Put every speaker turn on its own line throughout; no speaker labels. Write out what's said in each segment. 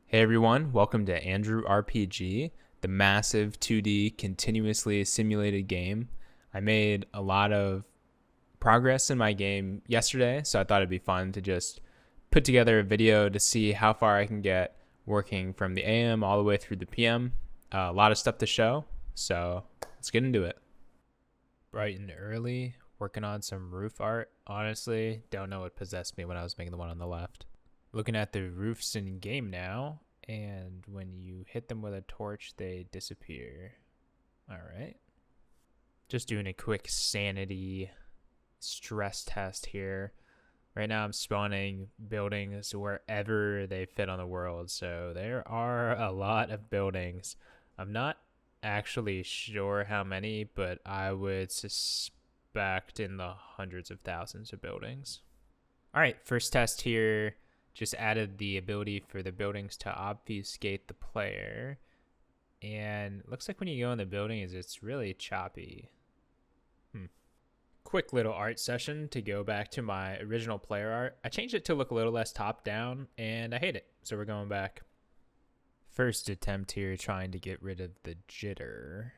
Hey everyone, welcome to Andrew RPG, the massive 2D continuously simulated game. I made a lot of progress in my game yesterday, so I thought it'd be fun to just put together a video to see how far I can get working from the AM all the way through the PM. A lot of stuff to show, so let's get into it. Bright and early, working on some roof art. Honestly, don't know what possessed me when I was making the one on the left. Looking at the roofs in game now, and when you hit them with a torch, they disappear. All right. Just doing a quick sanity stress test here. Right now I'm spawning buildings wherever they fit on the world, so there are a lot of buildings. I'm not actually sure how many, but I would suspect in the hundreds of thousands of buildings. All right, first test here. Just added the ability for the buildings to obfuscate the player. And it looks like when you go in the building, it's really choppy. Quick little art session to go back to my original player art. I changed it to look a little less top down, and I hate it. So we're going back. First attempt here, trying to get rid of the jitter.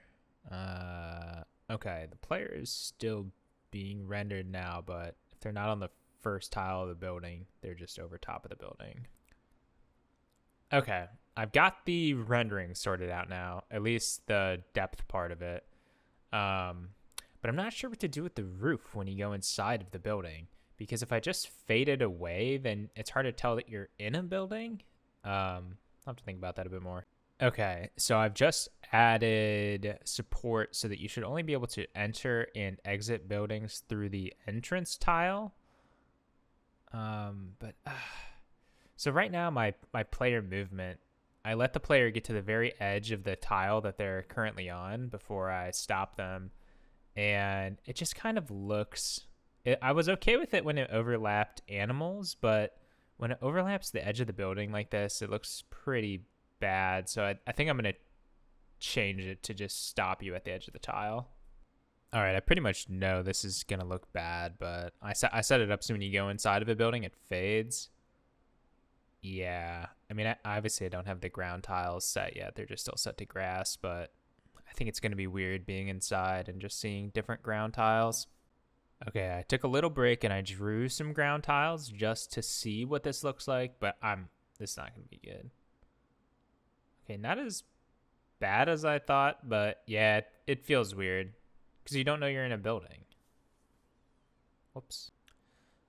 Okay, the player is still being rendered now, but if they're not on the first tile of the building, they're just over top of the building. Okay, I've got the rendering sorted out now, at least the depth part of it. But I'm not sure what to do with the roof when you go inside of the building, because if I just fade it away, then it's hard to tell that you're in a building. I'll have to think about that a bit more. Okay, so I've just added support so that you should only be able to enter and exit buildings through the entrance tile. So right now my player movement, I let the player get to the very edge of the tile that they're currently on before I stop them, and it just kind of looks, I was okay with it when it overlapped animals, but when it overlaps the edge of the building like this, it looks pretty bad. So I think I'm going to change it to just stop you at the edge of the tile. All right, I pretty much know this is going to look bad, but I set it up so when you go inside of a building, it fades. Yeah, I mean, obviously I don't have the ground tiles set yet. They're just still set to grass, but I think it's going to be weird being inside and just seeing different ground tiles. Okay, I took a little break and I drew some ground tiles just to see what this looks like, but this is not going to be good. Okay, not as bad as I thought, but yeah, it feels weird because you don't know you're in a building. Whoops.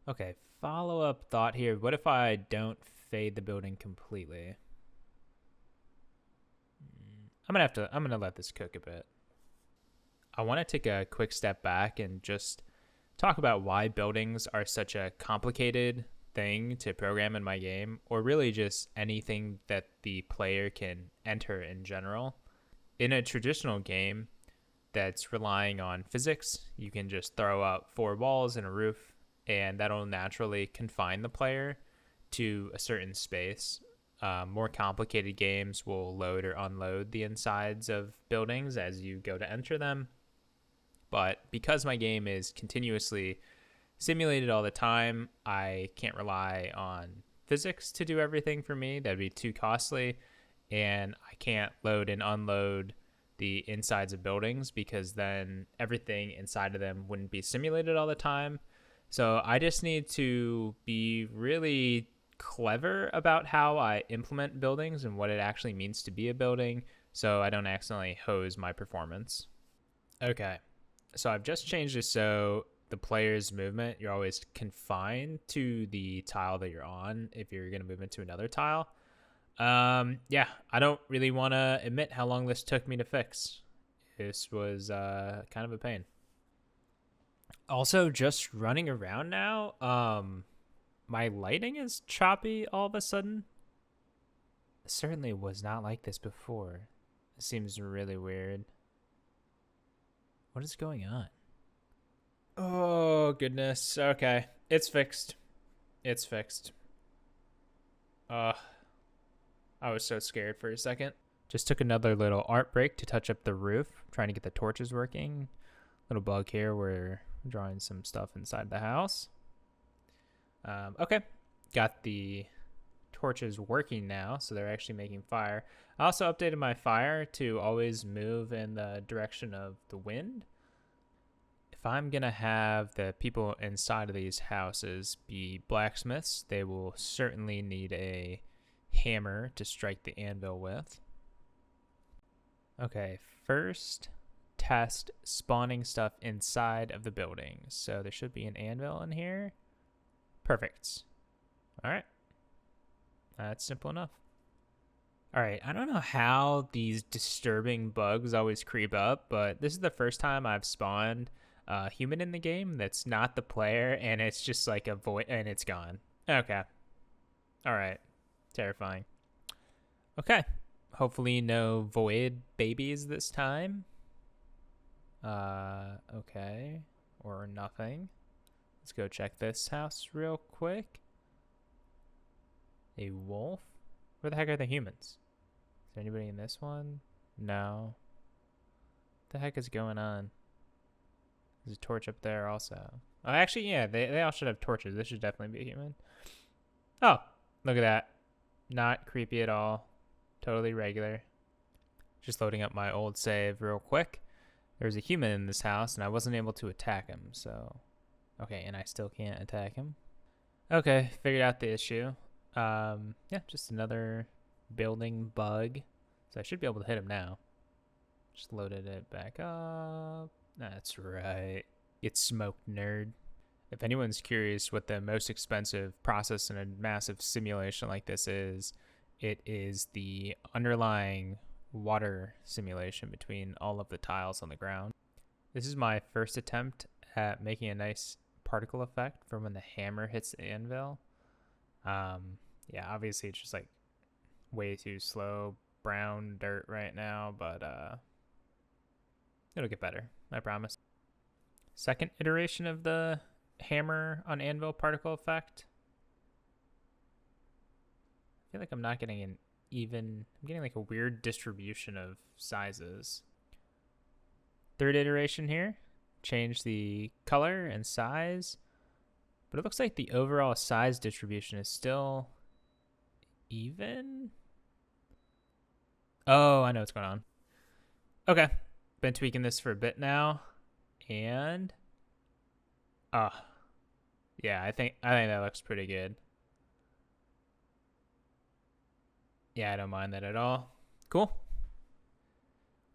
Okay, follow-up thought here. What if I don't fade the building completely? I'm gonna let this cook a bit. I want to take a quick step back and just talk about why buildings are such a complicated thing to program in my game, or really just anything that the player can enter in general. In a traditional game that's relying on physics, you can just throw up 4 walls and a roof, and that'll naturally confine the player to a certain space. More complicated games will load or unload the insides of buildings as you go to enter them. But because my game is continuously simulated all the time, I can't rely on physics to do everything for me. That'd be too costly. And I can't load and unload the insides of buildings because then everything inside of them wouldn't be simulated all the time. So I just need to be really clever about how I implement buildings and what it actually means to be a building so I don't accidentally hose my performance. Okay, so I've just changed it so the player's movement, you're always confined to the tile that you're on if you're going to move into another tile. Yeah, I don't really want to admit how long this took me to fix. This was kind of a pain. Also, just running around now, my lighting is choppy all of a sudden. It certainly was not like this before. It seems really weird. What is going on? Oh, goodness. Okay. It's fixed. It's fixed. I was so scared for a second. Just took another little art break to touch up the roof, trying to get the torches working. Little bug here, we're drawing some stuff inside the house. Okay, got the torches working now, so they're actually making fire. I also updated my fire to always move in the direction of the wind. If I'm going to have the people inside of these houses be blacksmiths, they will certainly need a hammer to strike the anvil with. Okay, first test spawning stuff inside of the building. So there should be an anvil in here. Perfect. All right. That's simple enough. All right, I don't know how these disturbing bugs always creep up, but this is the first time I've spawned a human in the game that's not the player, and it's just like a void, and it's gone. Okay. All right. Terrifying. Okay. Hopefully no void babies this time. Okay. Or nothing. Let's go check this house real quick. A wolf? Where the heck are the humans? Is there anybody in this one? No. What the heck is going on? There's a torch up there also. Oh, actually, yeah, they all should have torches. This should definitely be a human. Oh, look at that. Not creepy at all. Totally regular. Just loading up my old save real quick. There's a human in this house, and I wasn't able to attack him, so... Okay, and I still can't attack him. Okay, figured out the issue. Yeah, just another building bug. So I should be able to hit him now. Just loaded it back up. That's right. Get smoked, nerd. If anyone's curious what the most expensive process in a massive simulation like this is, it is the underlying water simulation between all of the tiles on the ground. This is my first attempt at making a nice particle effect from when the hammer hits the anvil. Yeah, obviously it's just like way too slow brown dirt right now, but it'll get better, I promise. Second iteration of the hammer on anvil particle effect. I feel like I'm not getting an even, I'm getting like a weird distribution of sizes. Third iteration here, change the color and size, but it looks like the overall size distribution is still even. Oh, I know what's going on. Okay, been tweaking this for a bit now, and yeah, I think that looks pretty good. Yeah, I don't mind that at all. Cool.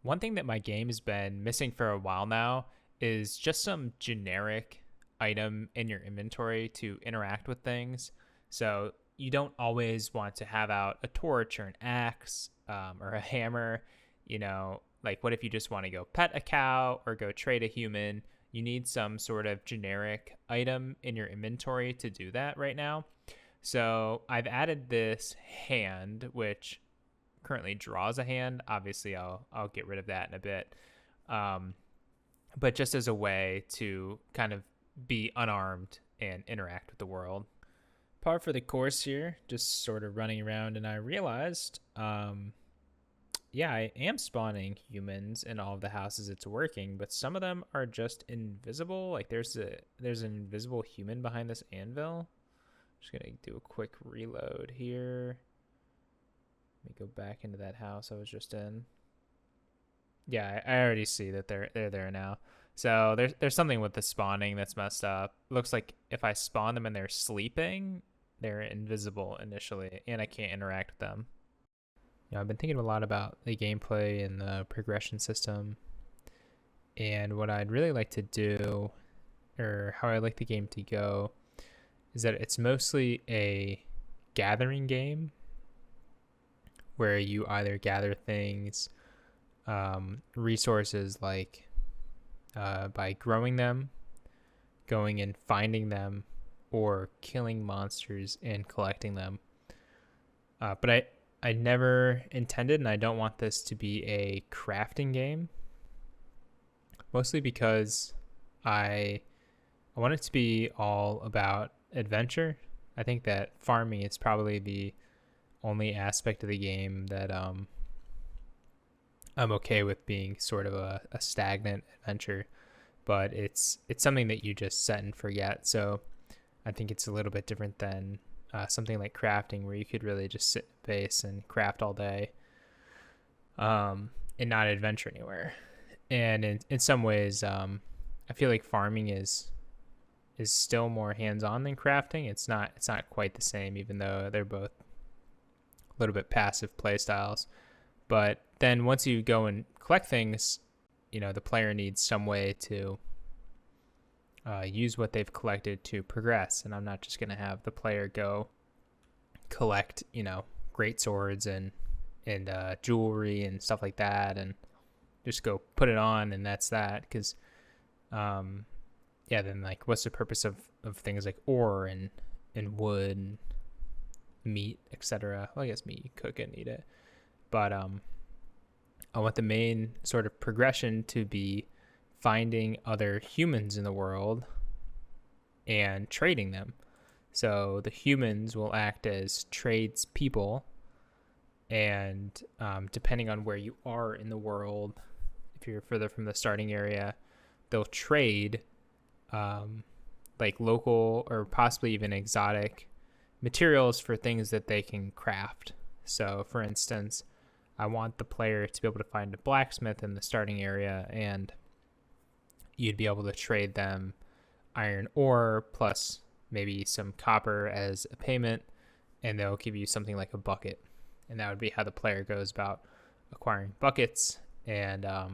One thing that my game has been missing for a while now is just some generic item in your inventory to interact with things. So you don't always want to have out a torch or an axe or a hammer. You know, like what if you just want to go pet a cow or go trade a human? You need some sort of generic item in your inventory to do that right now. So I've added this hand, which currently draws a hand. Obviously, I'll get rid of that in a bit. But just as a way to kind of be unarmed and interact with the world. Par for the course here, just sort of running around, and I realized, yeah, I am spawning humans in all of the houses it's working, but some of them are just invisible. Like there's an invisible human behind this anvil. Just gonna do a quick reload here. Let me go back into that house I was just in. Yeah, I already see that they're there now. So there's something with the spawning that's messed up. Looks like if I spawn them and they're sleeping, they're invisible initially, and I can't interact with them. You know, I've been thinking a lot about the gameplay and the progression system, and what I'd really like to do, or how I'd like the game to go, is that it's mostly a gathering game where you either gather things, resources like by growing them, going and finding them, or killing monsters and collecting them. But I never intended, and I don't want this to be a crafting game, mostly because I want it to be all about adventure. I think that farming is probably the only aspect of the game that I'm okay with being sort of a stagnant adventure, but it's something that you just set and forget. So I think it's a little bit different than something like crafting where you could really just sit in base and craft all day, and not adventure anywhere. And in some ways, I feel like farming is still more hands-on than crafting. It's not quite the same, even though they're both a little bit passive play styles. But then once you go and collect things, the player needs some way to use what they've collected to progress. And I'm not just going to have the player go collect, great swords and jewelry and stuff like that, and just go put it on and that's that. Because then like what's the purpose of things like ore and wood and meat, etc. Well, I guess meat, you cook it and eat it. But I want the main sort of progression to be finding other humans in the world and trading them. So the humans will act as tradespeople, and depending on where you are in the world, if you're further from the starting area, they'll trade like local or possibly even exotic materials for things that they can craft. So for instance, I want the player to be able to find a blacksmith in the starting area, and you'd be able to trade them iron ore plus maybe some copper as a payment, and they'll give you something like a bucket. And that would be how the player goes about acquiring buckets. And I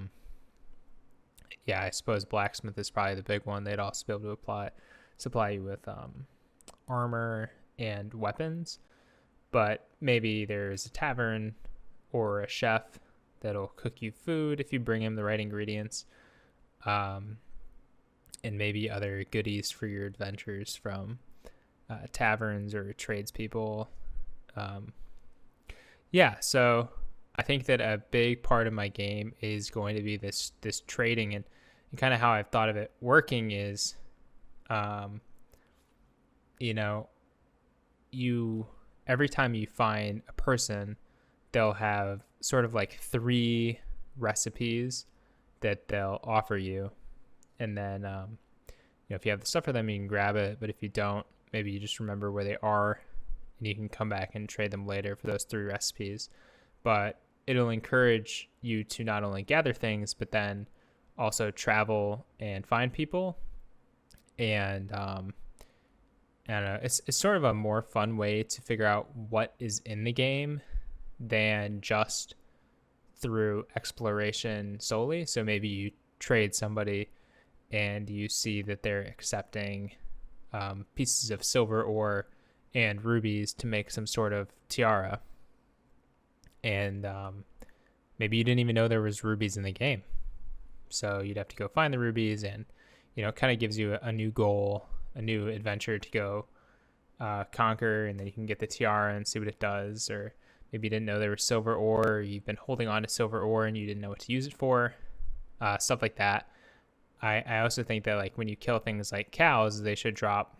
suppose blacksmith is probably the big one. They'd also be able to supply you with armor and weapons. But maybe there's a tavern or a chef that'll cook you food if you bring him the right ingredients, and maybe other goodies for your adventures from taverns or tradespeople. So I think that a big part of my game is going to be this trading, and kind of how I've thought of it working is, you every time you find a person, they'll have sort of like 3 recipes that they'll offer you. And then, if you have the stuff for them, you can grab it. But if you don't, maybe you just remember where they are and you can come back and trade them later for those 3 recipes. But it'll encourage you to not only gather things, but then also travel and find people. And, I don't know, it's sort of a more fun way to figure out what is in the game than just through exploration solely. So maybe you trade somebody and you see that they're accepting pieces of silver ore and rubies to make some sort of tiara. And maybe you didn't even know there was rubies in the game. So you'd have to go find the rubies, and, it kind of gives you a new goal, a new adventure to go conquer, and then you can get the tiara and see what it does. Or maybe you didn't know there was silver ore, or you've been holding on to silver ore and you didn't know what to use it for. Stuff like that. I also think that, like, when you kill things like cows, they should drop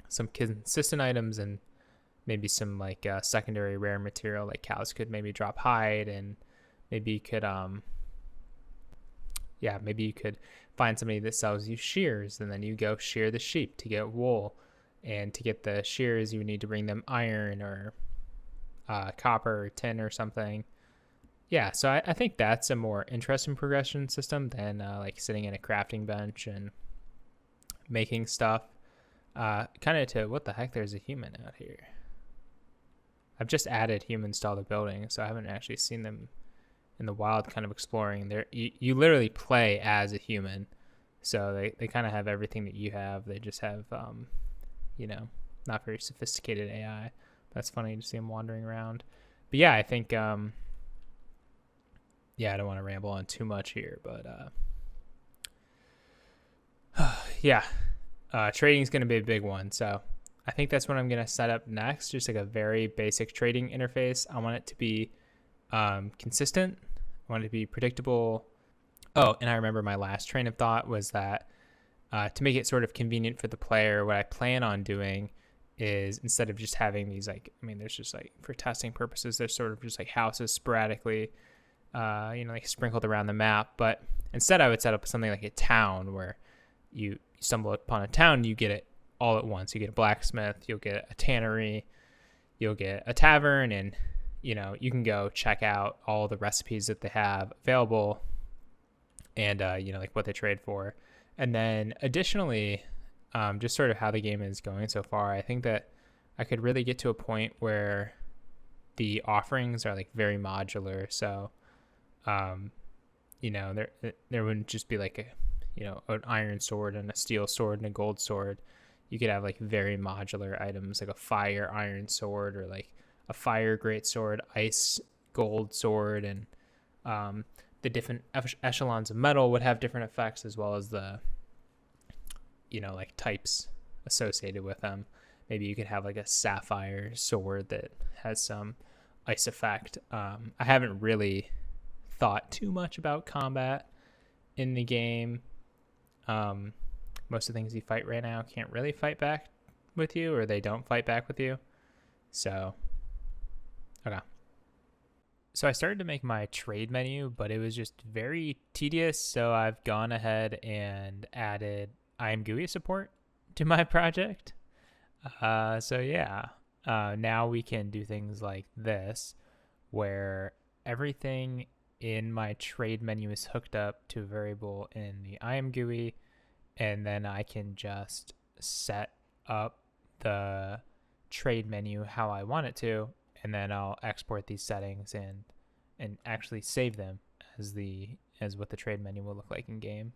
some consistent items and maybe some like secondary rare material. Like cows could maybe drop hide, and maybe you could maybe you could find somebody that sells you shears, and then you go shear the sheep to get wool. And to get the shears, you would need to bring them iron or copper or tin or something. Yeah, so I think that's a more interesting progression system than like sitting in a crafting bench and making stuff. Kind of to, what the heck, there's a human out here. I've just added humans to all the buildings, so I haven't actually seen them in the wild kind of exploring. You literally play as a human, so they kind of have everything that you have. They just have, not very sophisticated AI. That's funny to see them wandering around. But yeah, I think... I don't want to ramble on too much here, but trading is going to be a big one. So I think that's what I'm going to set up next, just like a very basic trading interface. I want it to be consistent. I want it to be predictable. Oh, and I remember my last train of thought was that to make it sort of convenient for the player, what I plan on doing is, instead of just having these, like, there's just like, for testing purposes, there's sort of just like houses sporadically like sprinkled around the map. But instead I would set up something like a town where you stumble upon a town, you get it all at once. You get a blacksmith, you'll get a tannery, you'll get a tavern, and you can go check out all the recipes that they have available, and like what they trade for. And then additionally, just sort of how the game is going so far, I think that I could really get to a point where the offerings are like very modular. So there wouldn't just be like an iron sword and a steel sword and a gold sword. You could have like very modular items, like a fire iron sword, or like a fire great sword, ice gold sword, and the different echelons of metal would have different effects, as well as the like types associated with them. Maybe you could have like a sapphire sword that has some ice effect. I haven't really thought too much about combat in the game. Most of the things you fight right now can't really fight back with you, or they don't fight back with you. So, okay. So I started to make my trade menu, but it was just very tedious. So I've gone ahead and added IMGUI support to my project. So yeah, now we can do things like this, where everything in my trade menu is hooked up to a variable in the IMGUI, and then I can just set up the trade menu how I want it to, and then I'll export these settings and actually save them as what the trade menu will look like in game.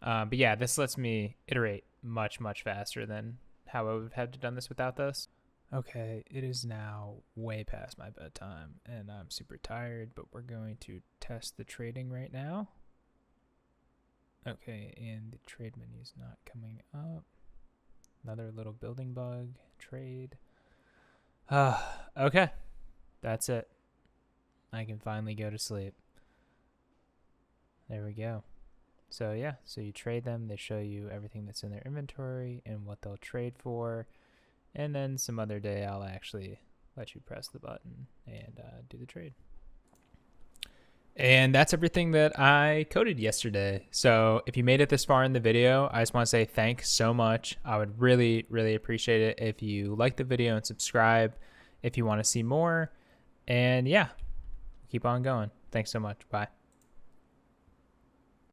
But yeah, this lets me iterate much faster than how I would have had to done this without this. Okay, it is now way past my bedtime, and I'm super tired, but we're going to test the trading right now. Okay, and the trade menu is not coming up. Another little building bug. Trade. Okay, that's it. I can finally go to sleep. There we go. So yeah, so you trade them. They show you everything that's in their inventory and what they'll trade for. And then some other day I'll actually let you press the button and do the trade. And that's everything that I coded yesterday. So if you made it this far in the video, I just want to say thanks so much. I would really appreciate it if you like the video and subscribe if you want to see more. And yeah, keep on going. Thanks so much. Bye.